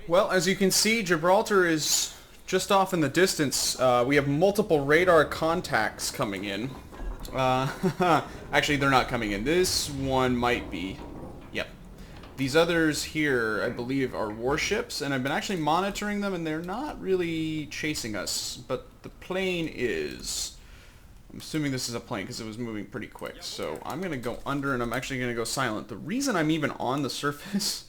Well, as you can see, Gibraltar is just off in the distance. We have multiple radar contacts coming in. Actually, they're not coming in. This one might be. Yep. These others here, I believe, are warships, and I've been actually monitoring them, and they're not really chasing us. But the plane is. I'm assuming this is a plane because it was moving pretty quick. So I'm going to go under, and I'm actually going to go silent. The reason I'm even on the surface...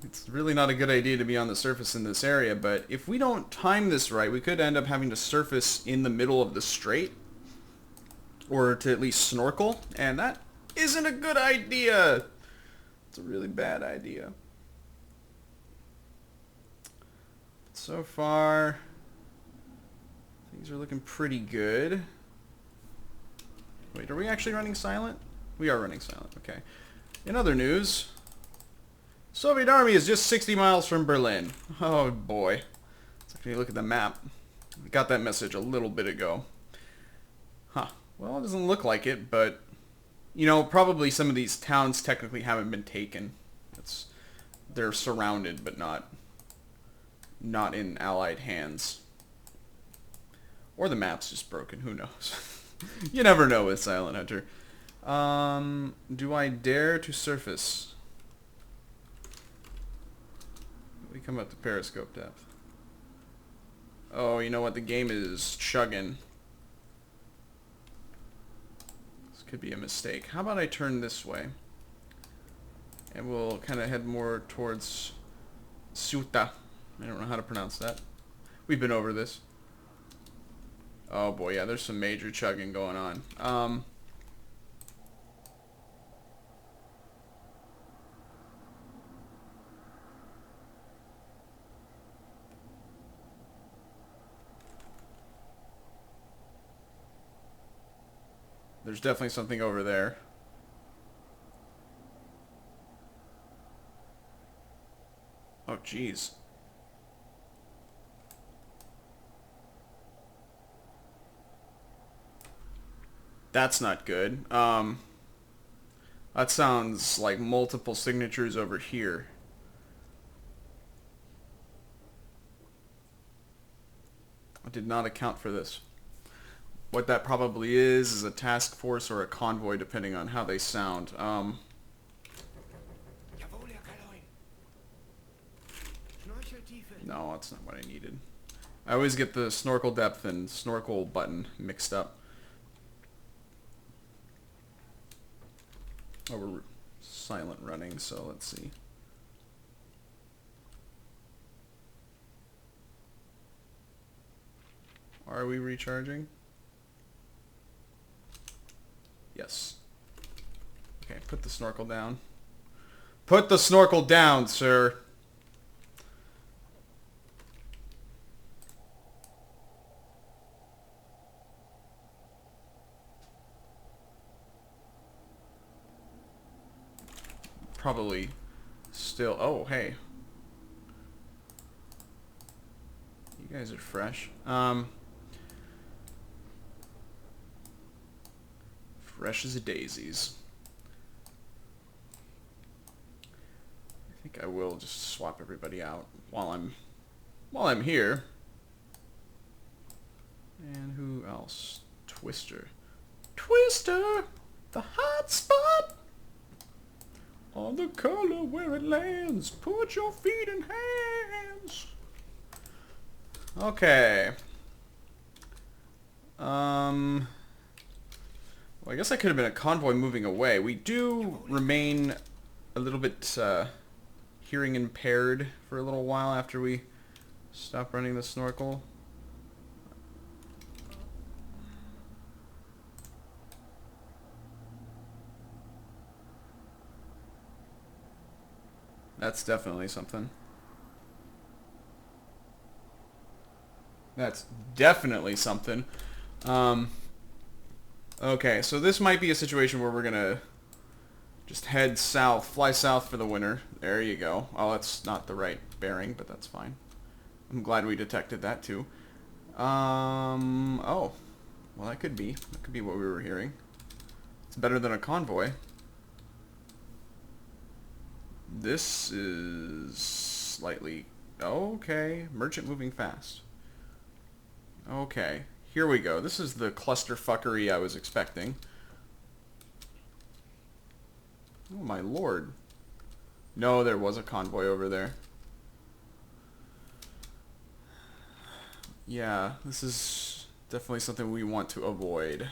it's really not a good idea to be on the surface in this area, but if we don't time this right, we could end up having to surface in the middle of the strait, or to at least snorkel, and that isn't a good idea. It's a really bad idea. So far, things are looking pretty good. Wait, are we actually running silent? We are running silent, okay. In other news... Soviet army is just 60 miles from Berlin. Oh boy. So if you look at the map, I got that message a little bit ago. Huh. Well, it doesn't look like it, but you know, probably some of these towns technically haven't been taken. They're surrounded, but not in Allied hands. Or the map's just broken. Who knows? You never know with Silent Hunter. Do I dare to surface? We come up to periscope depth. Oh, you know what? The game is chugging. This could be a mistake. How about I turn this way? And we'll kind of head more towards Ceuta. I don't know how to pronounce that. We've been over this. Oh boy, yeah, there's some major chugging going on. There's definitely something over there. Oh, jeez. That's not good. That sounds like multiple signatures over here. I did not account for this. What that probably is a task force or a convoy, depending on how they sound. No, that's not what I needed. I always get the snorkel depth and snorkel button mixed up. Oh, we're silent running, so let's see. Are we recharging? Yes. Okay, put the snorkel down. Put the snorkel down, sir. Probably still... Oh, hey. You guys are fresh. Fresh as daisies. I think I will just swap everybody out while I'm here. And who else? Twister. Twister! The hot spot! On the color where it lands. Put your feet in hands. Okay. Well, I guess I could have been a convoy moving away. We do remain a little bit hearing impaired for a little while after we stop running the snorkel. That's definitely something. That's definitely something. Okay, so this might be a situation where we're gonna just head south, fly south for the winter. There you go. Oh, that's not the right bearing, but that's fine. I'm glad we detected that too. Oh. Well, that could be. That could be what we were hearing. It's better than a convoy. This is slightly... Okay, merchant moving fast. Okay, here we go. This is the clusterfuckery I was expecting. Oh my lord. No, there was a convoy over there. Yeah, this is definitely something we want to avoid.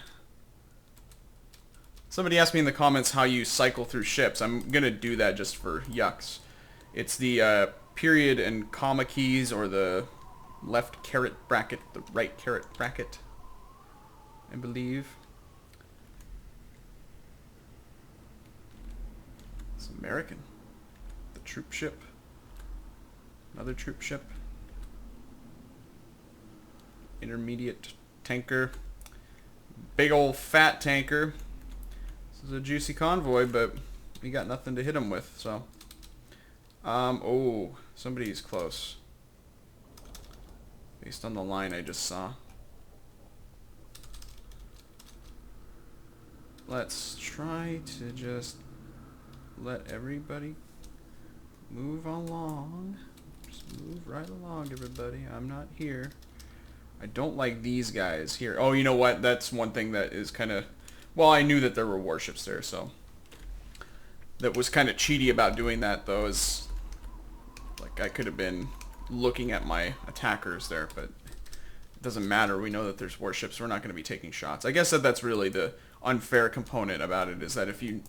Somebody asked me in the comments how you cycle through ships. I'm gonna do that just for yucks. It's the period and comma keys, or the left caret bracket, the right caret bracket, I believe. It's American. The troop ship. Another troop ship. Intermediate tanker. Big old fat tanker. This is a juicy convoy, but we got nothing to hit them with, so. Oh, somebody's close. Based on the line I just saw. Let's try to just let everybody move along. Just move right along, everybody. I'm not here. I don't like these guys here. Oh, you know what? That's one thing that is kind of... Well, I knew that there were warships there, so... That was kind of cheaty about doing that, though, is... Like, I could have been looking at my attackers there, but... It doesn't matter. We know that there's warships. We're not going to be taking shots. I guess that's really the unfair component about it, is that if you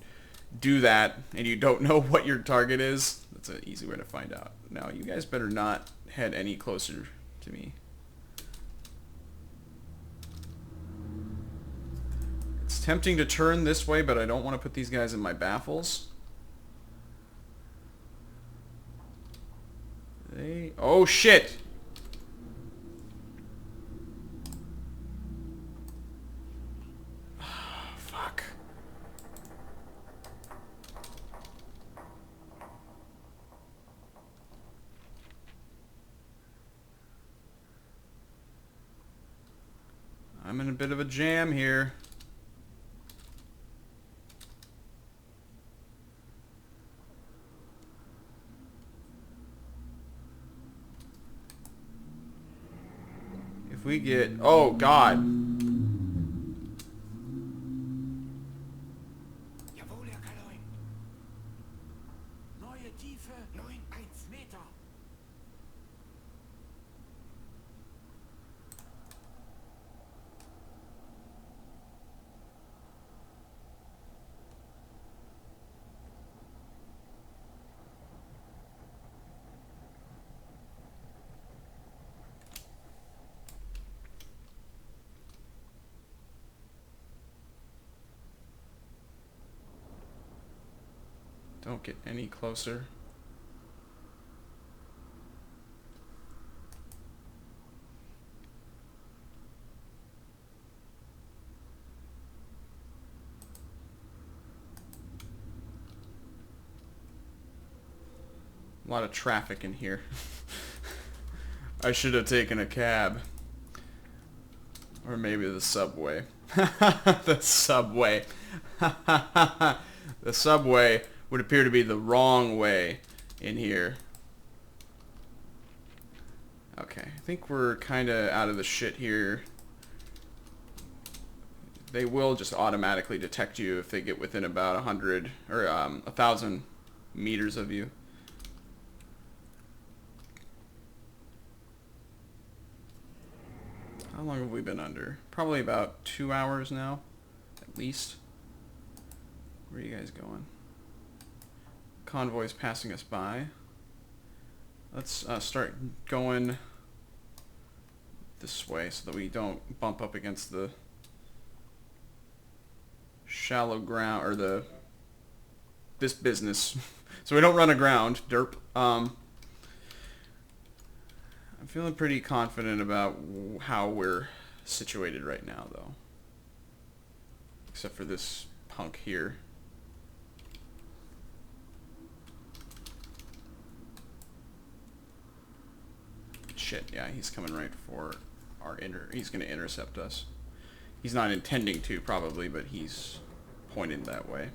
do that and you don't know what your target is, that's an easy way to find out. Now, you guys better not head any closer to me. It's tempting to turn this way, but I don't want to put these guys in my baffles. Oh, shit! Fuck. I'm in a bit of a jam here. If we get... Oh, God. Don't get any closer. A lot of traffic in here. I should have taken a cab. Or maybe the subway. The subway. The subway would appear to be the wrong way in here. Okay, I think we're kind of out of the shit here. They will just automatically detect you if they get within about 100 or 1,000 meters of you. How long have we been under? Probably about 2 hours now, at least. Where are you guys going? Convoy's passing us by. Let's start going this way so that we don't bump up against the shallow ground, or this business. So we don't run aground, derp. I'm feeling pretty confident about how we're situated right now, though. Except for this punk here. Shit, yeah, he's coming right for our he's gonna intercept us. He's not intending to, probably, but he's pointed that way.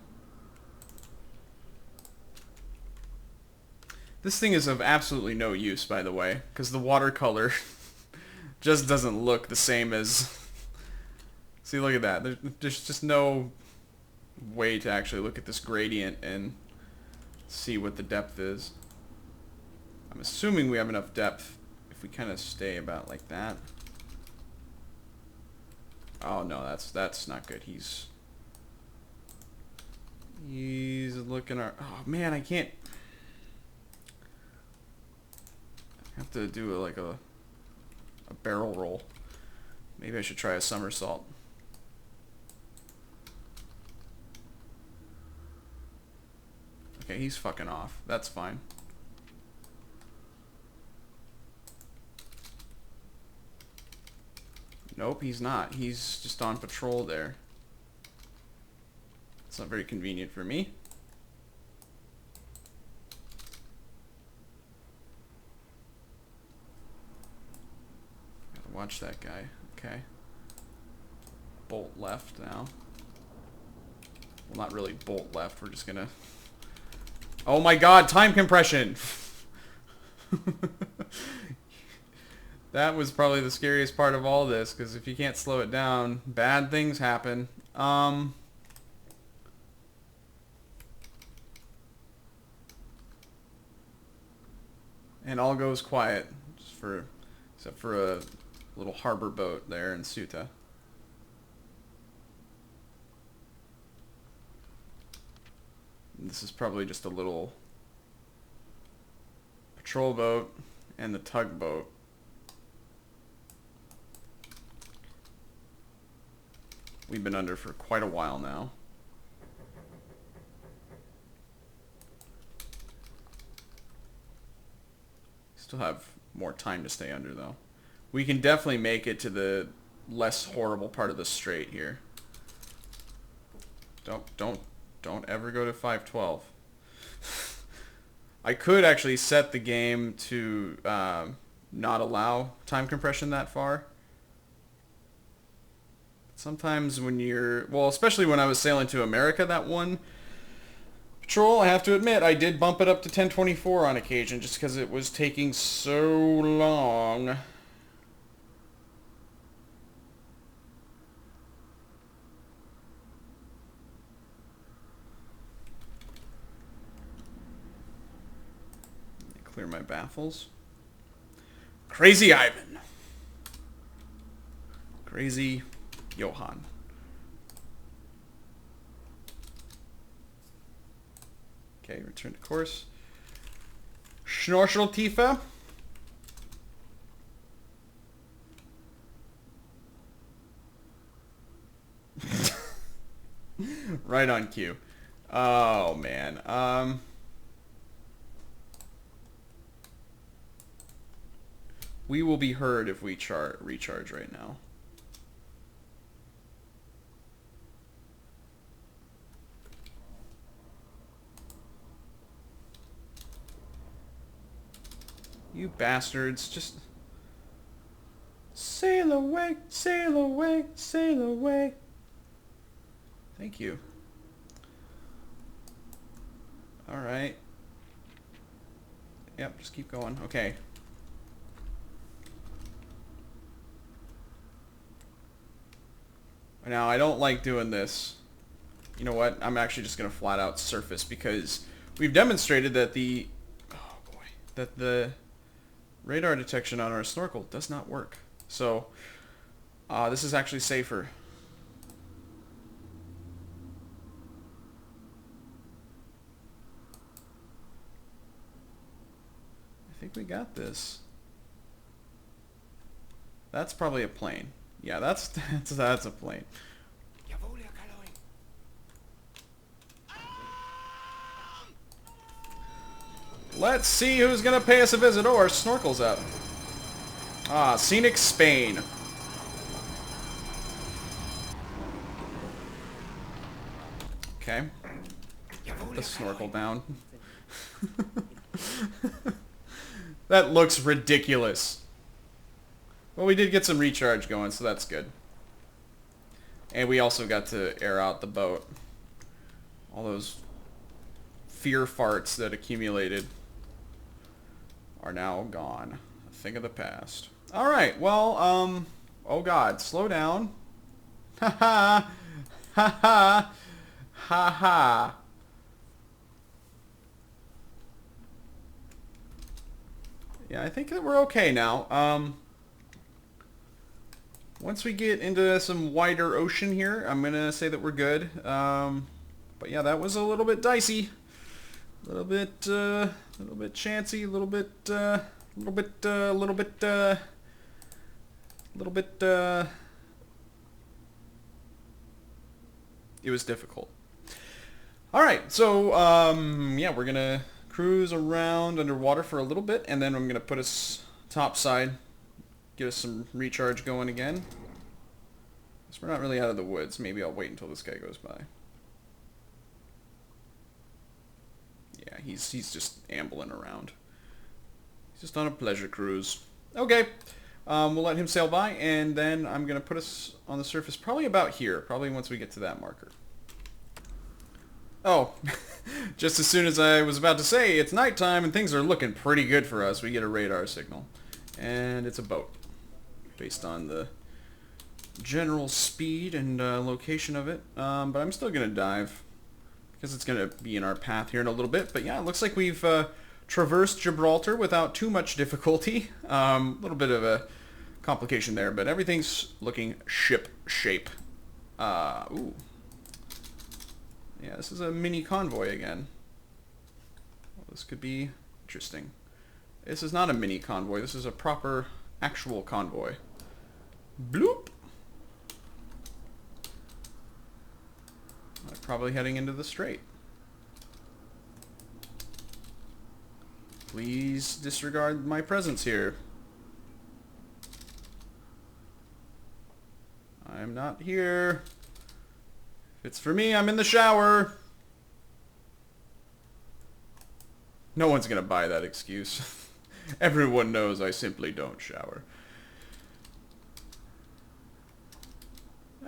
This thing is of absolutely no use, by the way, because the watercolor just doesn't look the same as... See, look at that. There's just no way to actually look at this gradient and see what the depth is. I'm assuming we have enough depth if we kind of stay about like that. Oh no, that's not good. He's looking our... Oh man, I can't... I have to do like a barrel roll. Maybe I should try a somersault. Okay, he's fucking off. That's fine. Nope, he's not. He's just on patrol there. It's not very convenient for me. Gotta watch that guy. Okay. Bolt left now. Well, not really bolt left. We're just gonna... Oh my god, time compression! That was probably the scariest part of all this, because if you can't slow it down, bad things happen. And all goes quiet, except for a little harbor boat there in Ceuta. This is probably just a little patrol boat and the tugboat. We've been under for quite a while now. Still have more time to stay under though. We can definitely make it to the less horrible part of the strait here. Don't ever go to 512. I could actually set the game to not allow time compression that far. Sometimes when you're... Well, especially when I was sailing to America that one patrol, I have to admit, I did bump it up to 1024 on occasion just because it was taking so long. Clear my baffles. Crazy Ivan. Crazy Johann. Okay, return to course. Schnorchel Tifa. Right on cue. Oh man. We will be heard if we recharge right now. You bastards, just sail away, sail away, sail away. Thank you. Alright. Yep, just keep going. Okay. Now, I don't like doing this. You know what? I'm actually just going to flat out surface because we've demonstrated that the... Oh boy. That the radar detection on our snorkel does not work. So, this is actually safer. I think we got this. That's probably a plane. Yeah, that's a plane. Let's see who's gonna pay us a visit. Oh, our snorkel's up. Ah, scenic Spain. Okay. Put the snorkel down. That looks ridiculous. Well, we did get some recharge going, so that's good. And we also got to air out the boat. All those fear farts that accumulated. are now gone. A thing of the past. All right. Well, oh God, slow down. Ha ha. Ha ha. Ha ha. Yeah, I think that we're okay now. Once we get into some wider ocean here, I'm gonna say that we're good. But yeah, that was a little bit dicey, a little bit chancy, a little bit. It was difficult. All right, so yeah, we're gonna cruise around underwater for a little bit, and then I'm gonna put us topside, get us some recharge going again. So we're not really out of the woods. Maybe I'll wait until this guy goes by. Yeah, he's just ambling around. He's just on a pleasure cruise. Okay, we'll let him sail by, and then I'm gonna put us on the surface probably about here, probably once we get to that marker. Oh, just as soon as I was about to say it's nighttime and things are looking pretty good for us, we get a radar signal. And it's a boat, based on the general speed and location of it. But I'm still going to dive, because it's going to be in our path here in a little bit. But yeah, it looks like we've traversed Gibraltar without too much difficulty. A little bit of a complication there, but everything's looking ship shape. Ooh. Yeah, this is a mini convoy again. Well, this could be interesting. This is not a mini convoy. This is a proper, actual convoy. Bloop! I'm probably heading into the strait. Please disregard my presence here. I'm not here. If it's for me, I'm in the shower. No one's gonna buy that excuse. Everyone knows I simply don't shower.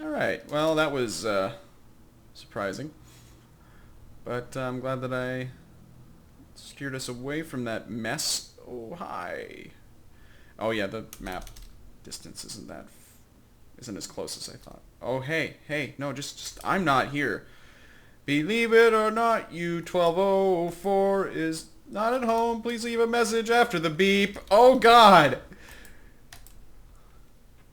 Alright, well that was surprising. But I'm glad that I steered us away from that mess. Oh, hi. Oh yeah, the map distance isn't as close as I thought. Oh, hey, no, just I'm not here. Believe it or not, U-1204 is not at home. Please leave a message after the beep. Oh, God.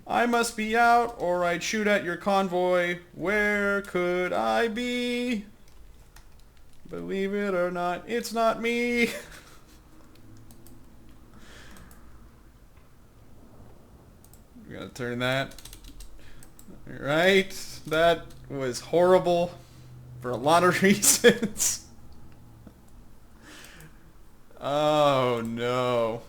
I must be out, or I'd shoot at your convoy. Where could I be? Believe it or not, it's not me. We're gonna turn that. Right? That was horrible for a lot of reasons. Oh no.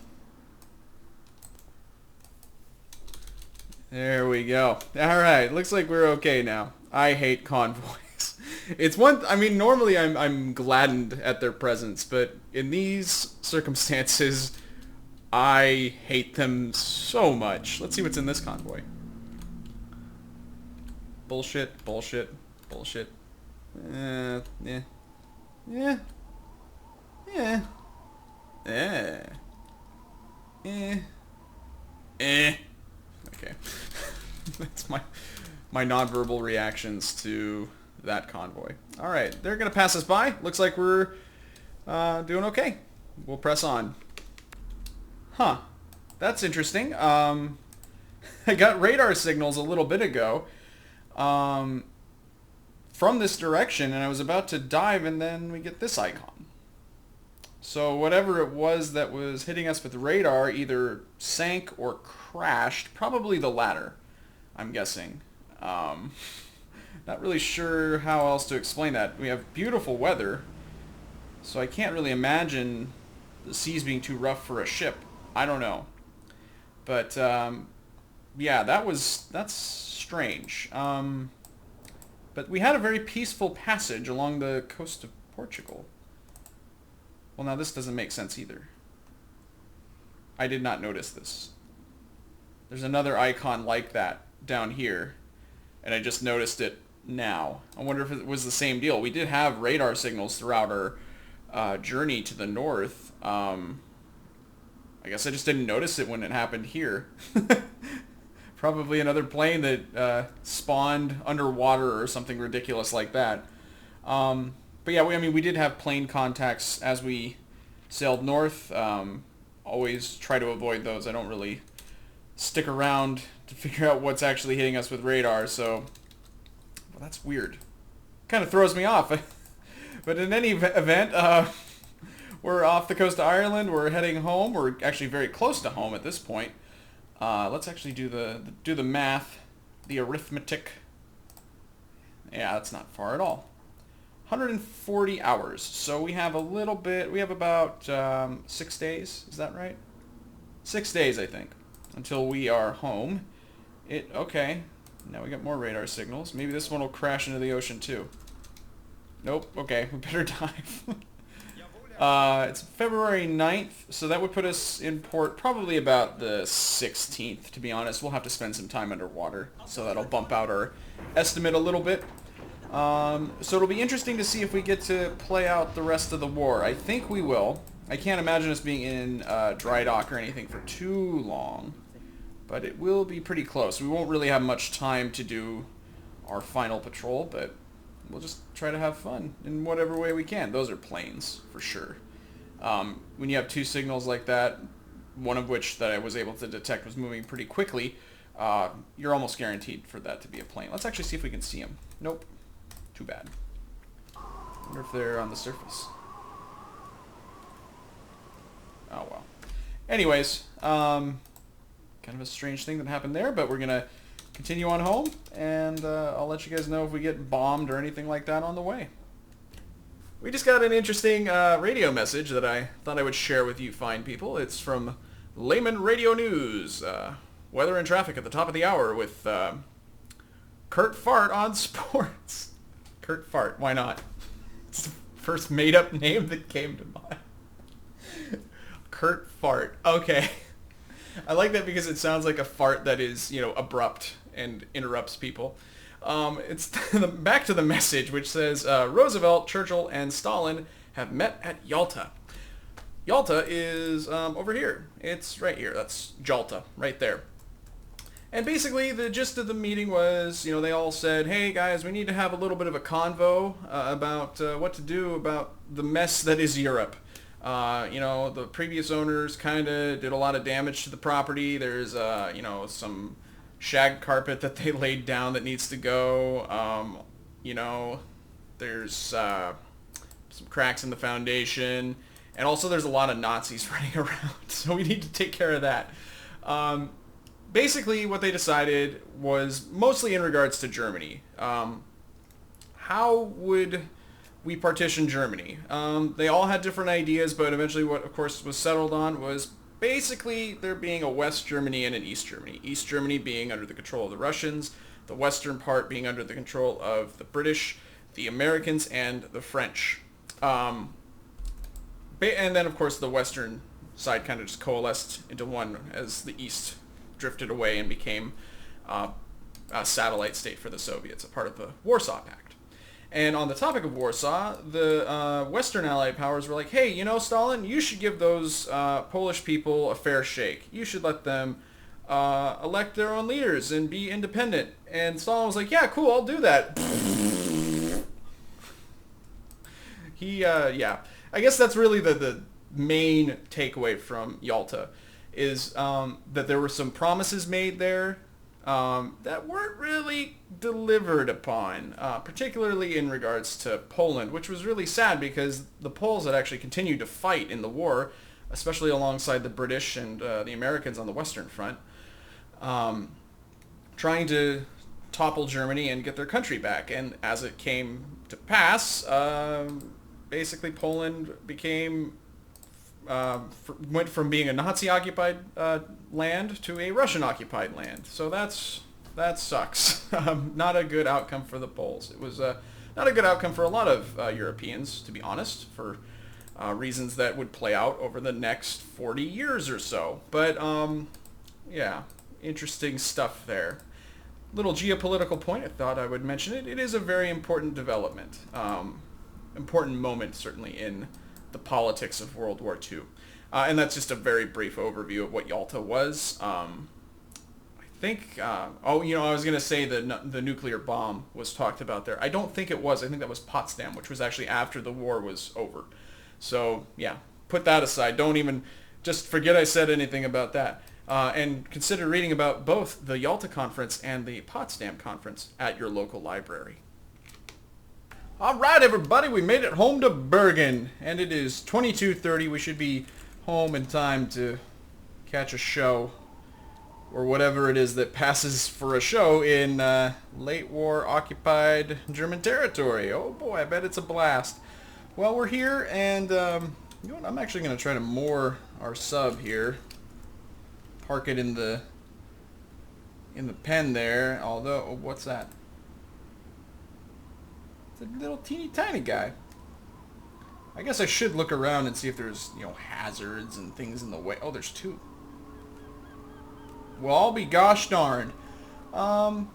There we go. Alright, looks like we're okay now. I hate convoys. It's one, I mean, normally I'm gladdened at their presence, but in these circumstances, I hate them so much. Let's see what's in this convoy. Bullshit, bullshit, bullshit. Yeah. Yeah. Yeah. Okay. That's my nonverbal reactions to that convoy. Alright, they're gonna pass us by. Looks like we're doing okay. We'll press on. Huh. That's interesting. I got radar signals a little bit ago. From this direction, and I was about to dive, and then we get this icon. So whatever it was that was hitting us with radar either sank or crashed, probably the latter, I'm guessing. Not really sure how else to explain that. We have beautiful weather, so I can't really imagine the seas being too rough for a ship. I don't know. But, yeah, that's strange. But we had a very peaceful passage along the coast of Portugal. Well, now this doesn't make sense either. I did not notice this. There's another icon like that down here, and I just noticed it now. I wonder if it was the same deal. We did have radar signals throughout our journey to the north, I guess I just didn't notice it when it happened here. Probably another plane that spawned underwater or something ridiculous like that. But yeah, I mean, we did have plane contacts as we sailed north. Always try to avoid those. I don't really stick around to figure out what's actually hitting us with radar, so well, that's weird. Kind of throws me off. But in any event, we're off the coast of Ireland. We're heading home. We're actually very close to home at this point. Let's actually do the math, the arithmetic. Yeah, that's not far at all. 140 hours. So we have a little bit. We have about 6 days. Is that right? 6 days, I think, until we are home. Okay. Now we got more radar signals. Maybe this one will crash into the ocean too. Nope. Okay, we better dive. It's February 9th, so that would put us in port probably about the 16th, to be honest. We'll have to spend some time underwater, so that'll bump out our estimate a little bit. So it'll be interesting to see if we get to play out the rest of the war. I think we will. I can't imagine us being in dry dock or anything for too long, but it will be pretty close. We won't really have much time to do our final patrol, but we'll just try to have fun in whatever way we can. Those are planes, for sure. When you have two signals like that, one of which that I was able to detect was moving pretty quickly, you're almost guaranteed for that to be a plane. Let's actually see if we can see them. Nope. Too bad. Wonder if they're on the surface. Oh, well. Anyways, kind of a strange thing that happened there, but we're going to continue on home, and I'll let you guys know if we get bombed or anything like that on the way. We just got an interesting radio message that I thought I would share with you fine people. It's from Layman Radio News. Weather and traffic at the top of the hour with Kurt Fart on sports. Kurt Fart, why not? It's the first made-up name that came to mind. Kurt Fart. Okay. I like that because it sounds like a fart that is, abrupt and interrupts people. It's back to the message, which says, Roosevelt, Churchill, and Stalin have met at Yalta. Yalta is over here. It's right here. That's Jalta, right there. And basically, the gist of the meeting was, they all said, hey, guys, we need to have a little bit of a convo about what to do about the mess that is Europe. The previous owners kind of did a lot of damage to the property. There's, some shag carpet that they laid down that needs to go. There's some cracks in the foundation. And also there's a lot of Nazis running around. So we need to take care of that. Basically, what they decided was mostly in regards to Germany. How would we partition Germany? They all had different ideas, but eventually what, of course, was settled on was basically there being a West Germany and an East Germany. East Germany being under the control of the Russians, the western part being under the control of the British, the Americans, and the French. And then, of course, the western side kind of just coalesced into one as the East drifted away and became a satellite state for the Soviets, a part of the Warsaw Pact. And on the topic of Warsaw, the Western Allied powers were like, hey, Stalin, you should give those Polish people a fair shake. You should let them elect their own leaders and be independent. And Stalin was like, yeah, cool, I'll do that. Yeah. I guess that's really the main takeaway from Yalta, is that there were some promises made there that weren't really delivered upon, particularly in regards to Poland, which was really sad because the Poles had actually continued to fight in the war, especially alongside the British and the Americans on the Western Front, trying to topple Germany and get their country back. And as it came to pass, basically Poland became went from being a Nazi-occupied land to a Russian-occupied land. So that sucks. Not a good outcome for the Poles. It was not a good outcome for a lot of Europeans, to be honest, for reasons that would play out over the next 40 years or so. But, yeah, interesting stuff there. Little geopolitical point, I thought I would mention it. It is a very important development. Important moment, certainly, in the politics of World War II. And that's just a very brief overview of what Yalta was. I think, oh, you know, I was going to say the nuclear bomb was talked about there. I don't think it was. I think that was Potsdam, which was actually after the war was over. So, yeah, put that aside. Don't even, just forget I said anything about that. And consider reading about both the Yalta Conference and the Potsdam Conference at your local library. All right, everybody, we made it home to Bergen, and it is 22:30. We should be home in time to catch a show, or whatever it is that passes for a show in late war occupied German territory. Oh boy, I bet it's a blast. Well, we're here, and you know what? I'm actually going to try to moor our sub here. Park it in the pen there. Although, oh, what's that? It's a little teeny tiny guy. I guess I should look around and see if there's, you know, hazards and things in the way. Oh, there's two. Well, I'll be gosh darned. Well,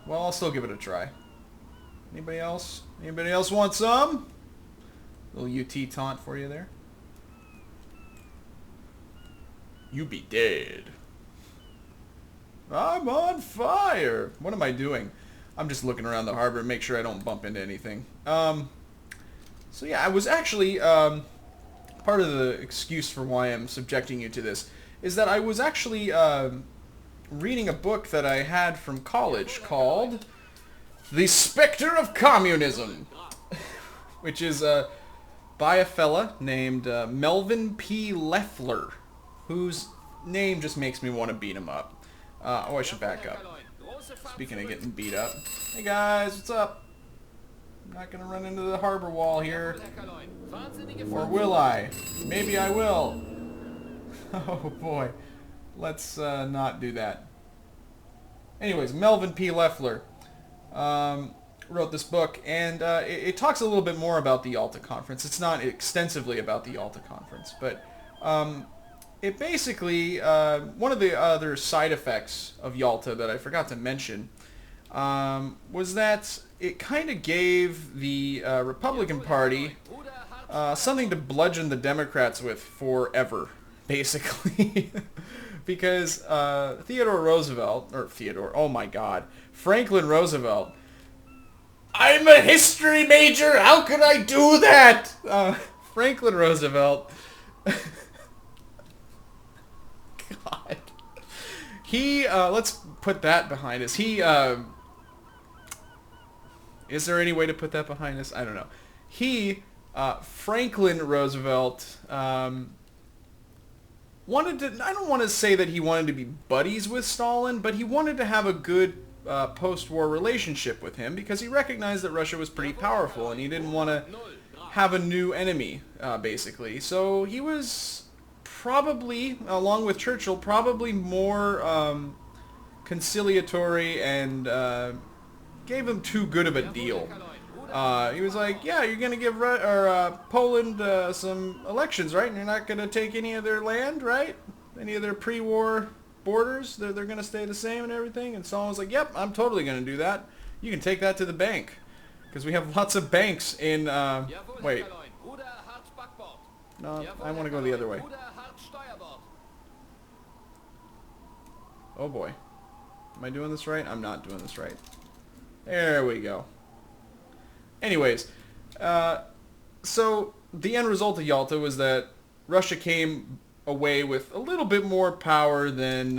I'll still give it a try. Anybody else? Anybody else want some? Little UT taunt for you there. You be dead. I'm on fire. What am I doing? I'm just looking around the harbor and make sure I don't bump into anything. So yeah, I was actually, part of the excuse for why I'm subjecting you to this is that I was actually reading a book that I had from college called The Spectre of Communism, which is by a fella named Melvin P. Leffler, whose name just makes me want to beat him up. Oh, I should back up. Speaking of getting beat up. Hey guys, what's up? I'm not going to run into the harbor wall here. Or will I? Maybe I will. Oh boy. Let's not do that. Anyways, Melvin P. Leffler wrote this book, and it talks a little bit more about the Yalta Conference. It's not extensively about the Yalta Conference, but it basically, one of the other side effects of Yalta that I forgot to mention was that it kind of gave the Republican Party something to bludgeon the Democrats with forever, basically. Because Franklin Roosevelt, I'm a history major, how could I do that? Franklin Roosevelt... God. He, let's put that behind us. He, is there any way to put that behind us? I don't know. He, Franklin Roosevelt, wanted to, I don't want to say that he wanted to be buddies with Stalin, but he wanted to have a good post-war relationship with him because he recognized that Russia was pretty powerful and he didn't want to have a new enemy, basically. So he was... probably, along with Churchill, probably more conciliatory and gave him too good of a deal. He was like, yeah, you're going to give Poland some elections, right? And you're not going to take any of their land, right? Any of their pre-war borders? They're going to stay the same and everything? And Stalin was like, yep, I'm totally going to do that. You can take that to the bank. Because we have lots of banks in... wait. No, I want to go the other way. Oh boy. Am I doing this right? I'm not doing this right. There we go. Anyways, so the end result of Yalta was that Russia came away with a little bit more power than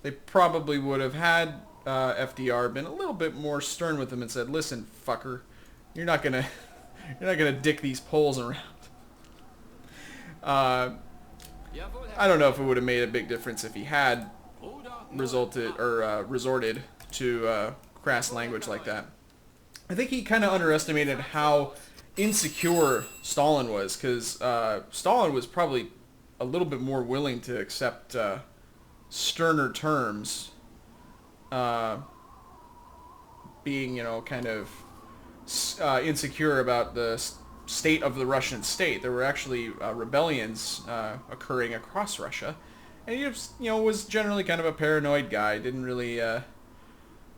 they probably would have had FDR been a little bit more stern with them and said, listen, fucker, you're not gonna dick these Poles around. I don't know if it would have made a big difference if he had resorted to crass language like that. I think he kind of underestimated how insecure Stalin was, because Stalin was probably a little bit more willing to accept sterner terms, being, you know, kind of insecure about the state of the Russian state. There were actually rebellions occurring across Russia, and he just, you know, was generally kind of a paranoid guy. Didn't really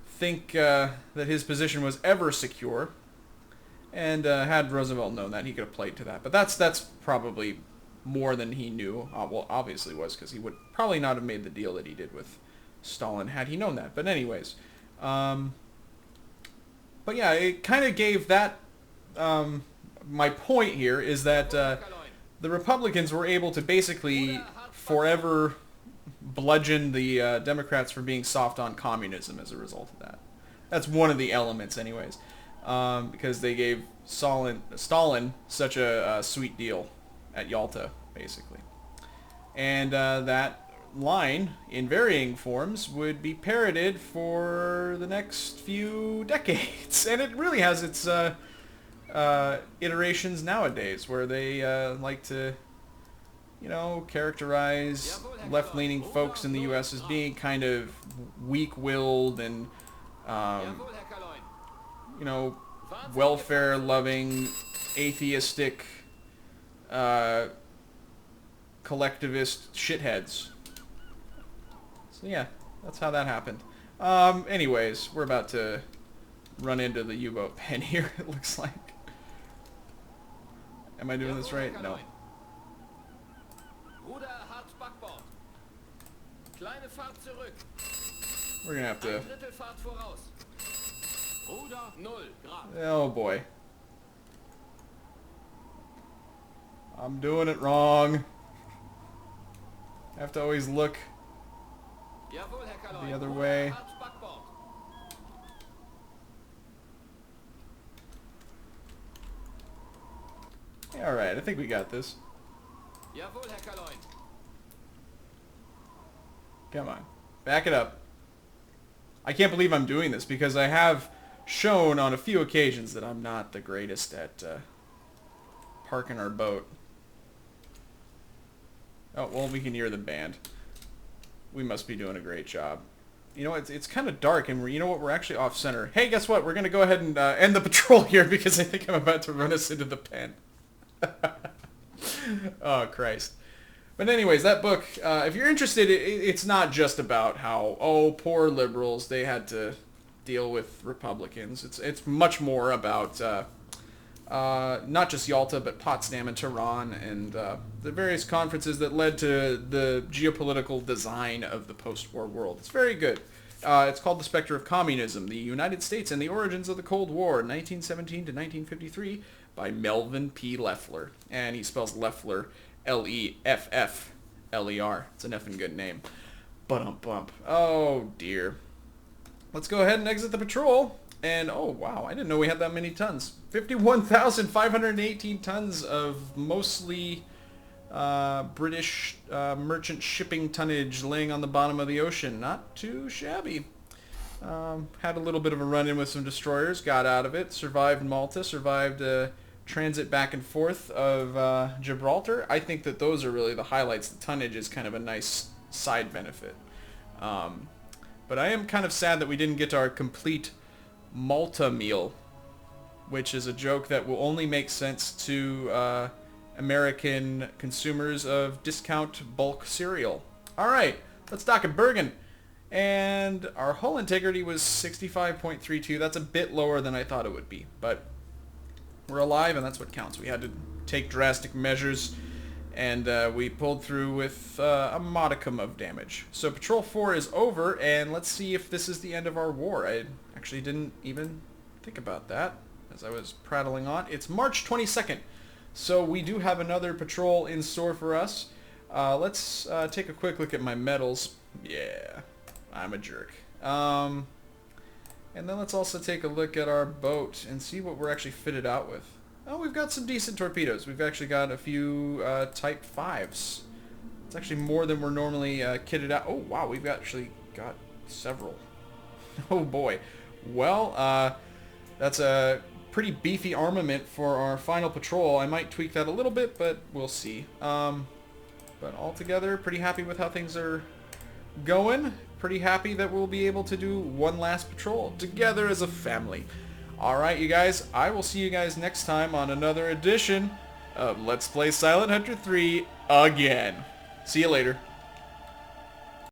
think that his position was ever secure, and had Roosevelt known that, he could have played to that. But that's probably more than he knew. Well, obviously was, because he would probably not have made the deal that he did with Stalin had he known that. But anyways, but yeah, it kind of gave that. My point here is that the Republicans were able to basically forever bludgeon the Democrats for being soft on communism as a result of that. That's one of the elements, anyways, because they gave Stalin such a sweet deal at Yalta, basically. And that line, in varying forms, would be parroted for the next few decades. And it really has its iterations nowadays, where they like to, you know, characterize left-leaning folks in the U.S. as being kind of weak-willed and, you know, welfare-loving, atheistic, collectivist shitheads. So yeah, that's how that happened. Anyways, we're about to run into the U-boat pen here, it looks like. Am I doing this right? No. We're gonna have to... Oh boy. I'm doing it wrong. I have to always look the other way. Yeah, alright, I think we got this. Come on. Back it up. I can't believe I'm doing this because I have shown on a few occasions that I'm not the greatest at parking our boat. Oh, well, we can hear the band. We must be doing a great job. You know, it's kind of dark, and you know what? We're actually off center. Hey, guess what? We're going to go ahead and end the patrol here because I think I'm about to run us into the pen. Oh, Christ. But anyways, that book, if you're interested, it's not just about how, oh, poor liberals, they had to deal with Republicans. It's much more about not just Yalta, but Potsdam and Tehran and the various conferences that led to the geopolitical design of the post-war world. It's very good. It's called The Specter of Communism, the United States and the Origins of the Cold War, 1917 to 1953, by Melvin P. Leffler. And he spells Leffler Leffler. It's an effing good name. Bump. Oh, dear. Let's go ahead and exit the patrol. And, oh, wow, I didn't know we had that many tons. 51,518 tons of mostly British merchant shipping tonnage laying on the bottom of the ocean. Not too shabby. Had a little bit of a run-in with some destroyers, got out of it, survived Malta, survived transit back and forth of Gibraltar. I think that those are really the highlights. The tonnage is kind of a nice side benefit. But I am kind of sad that we didn't get our complete Malta meal, which is a joke that will only make sense to American consumers of discount bulk cereal. Alright, let's dock at Bergen. And our hull integrity was 65.32. That's a bit lower than I thought it would be, but we're alive and that's what counts. We had to take drastic measures and we pulled through with a modicum of damage. So Patrol 4 is over, and let's see if this is the end of our war. I actually didn't even think about that as I was prattling on. It's March 22nd, so we do have another patrol in store for us. Let's take a quick look at my medals. Yeah, I'm a jerk. And then let's also take a look at our boat and see what we're actually fitted out with. Oh, we've got some decent torpedoes. We've actually got a few Type 5s. It's actually more than we're normally kitted out. Oh, wow, we've actually got several. Oh, boy. Well, that's a pretty beefy armament for our final patrol. I might tweak that a little bit, but we'll see. But altogether, pretty happy with how things are going. Pretty happy that we'll be able to do one last patrol together as a family. Alright, you guys, I will see you guys next time on another edition of Let's Play Silent Hunter 3 again. See you later.